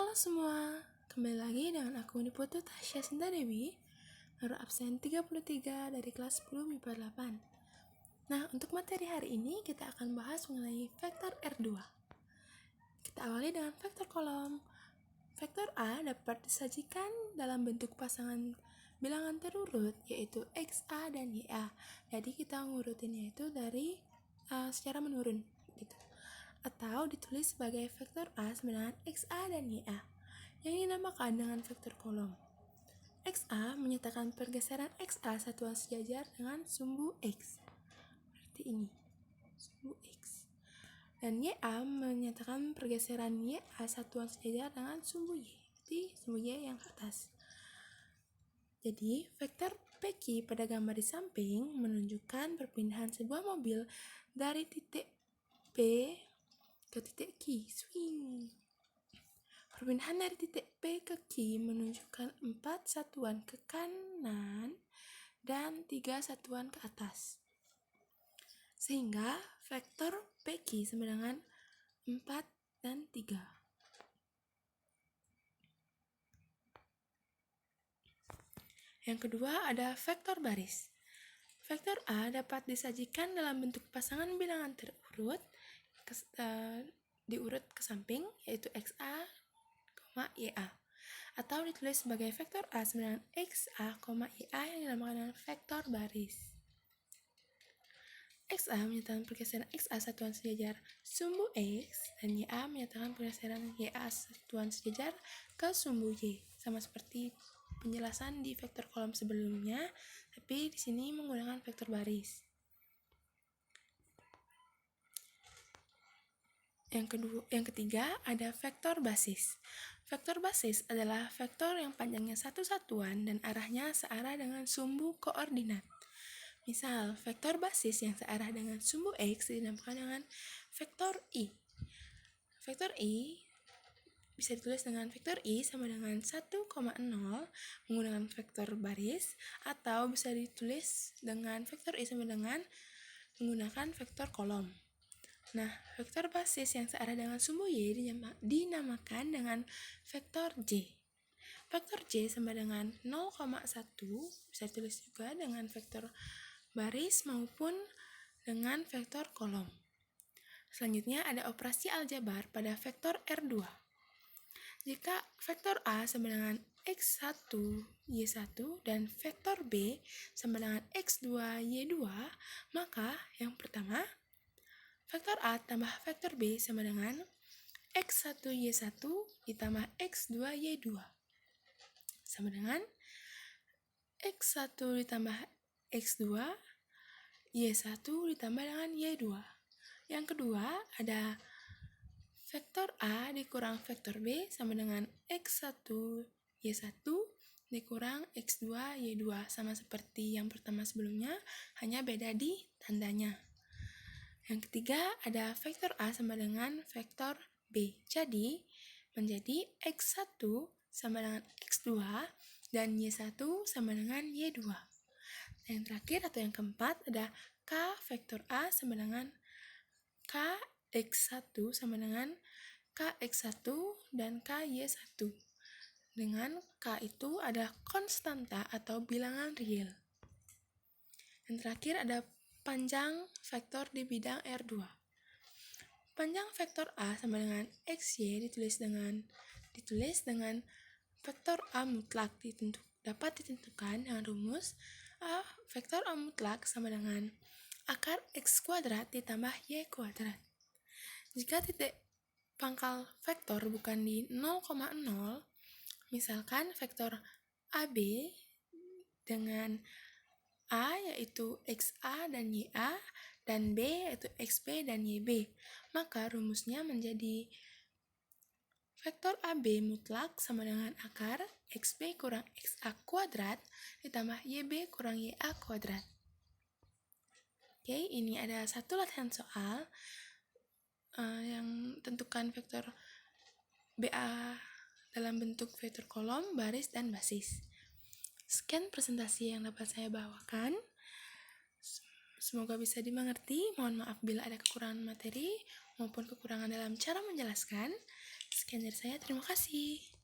Halo semua, kembali lagi dengan aku Niputu Tasya Sinta Dewi, nomor absen 33 dari kelas 10 MIPA 8. Nah, untuk materi hari ini kita akan bahas mengenai vektor R2. Kita awali dengan vektor kolom. Vektor A dapat disajikan dalam bentuk pasangan bilangan terurut, yaitu XA dan YA. Jadi kita ngurutinnya itu dari secara menurun gitu. Atau ditulis sebagai vektor A sama dengan XA dan YA yang dinamakan dengan vektor kolom. XA menyatakan pergeseran XA satuan sejajar dengan sumbu X. Seperti ini, sumbu X. Dan YA menyatakan pergeseran YA satuan sejajar dengan sumbu Y. Jadi sumbu Y yang ke atas. Jadi vektor PQ pada gambar di samping menunjukkan perpindahan sebuah mobil dari titik P ke titik Q. Swing. Perpindahan dari titik P ke Q menunjukkan 4 satuan ke kanan dan 3 satuan ke atas. Sehingga vektor PQ sama dengan 4 dan 3. Yang kedua ada vektor baris. Vektor A dapat disajikan dalam bentuk pasangan bilangan terurut diurut ke samping, yaitu XA, YA, atau ditulis sebagai vektor A sama dengan XA, YA yang dinamakan dengan vektor baris. XA menyatakan pergeseran XA satuan sejajar sumbu X dan YA menyatakan pergeseran YA satuan sejajar ke sumbu Y, sama seperti penjelasan di vektor kolom sebelumnya, tapi di sini menggunakan vektor baris. Yang ketiga ada vektor basis. Vektor basis adalah vektor yang panjangnya satu satuan dan arahnya searah dengan sumbu koordinat. Misal, vektor basis yang searah dengan sumbu X dinamakan dengan vektor I. Vektor I bisa ditulis dengan vektor I sama dengan 1,0 menggunakan vektor baris, atau bisa ditulis dengan vektor I sama dengan menggunakan vektor kolom. Nah, vektor basis yang searah dengan sumbu Y dinamakan dengan vektor J. Vektor J sama dengan 0,1, bisa ditulis juga dengan vektor baris maupun dengan vektor kolom. Selanjutnya ada operasi aljabar pada vektor R2. Jika vektor A sama dengan X1, Y1 dan vektor B sama dengan X2, Y2, maka yang pertama, vektor A tambah vektor B sama dengan X1, Y1 ditambah X2, Y2 sama dengan X1 ditambah X2, Y1 ditambah dengan Y2. Yang kedua ada vektor A dikurang vektor B sama dengan X1, Y1 dikurang X2, Y2, sama seperti yang pertama sebelumnya, hanya beda di tandanya. Yang ketiga ada vektor A sama dengan vektor B. Jadi menjadi X1 sama dengan X2 dan Y1 sama dengan Y2. Yang terakhir atau yang keempat ada K vektor A sama dengan K X1 sama dengan K X1 dan K Y1. Dengan K itu adalah konstanta atau bilangan real. Yang terakhir ada panjang vektor di bidang R2. Panjang vektor A sama dengan XY ditulis dengan vektor A mutlak dapat ditentukan dengan rumus A vektor A mutlak sama dengan akar X kuadrat ditambah Y kuadrat. Jika titik pangkal vektor bukan di 0,0, misalkan vektor AB dengan A yaitu XA dan YA, dan B yaitu XB dan YB, maka rumusnya menjadi vektor AB mutlak sama dengan akar XB kurang XA kuadrat ditambah YB kurang YA kuadrat. Oke, ini ada satu latihan soal yang tentukan vektor BA dalam bentuk vektor kolom, baris, dan basis. Sekian presentasi yang dapat saya bawakan. Semoga bisa dimengerti. Mohon maaf bila ada kekurangan materi maupun kekurangan dalam cara menjelaskan. Sekian dari saya, terima kasih.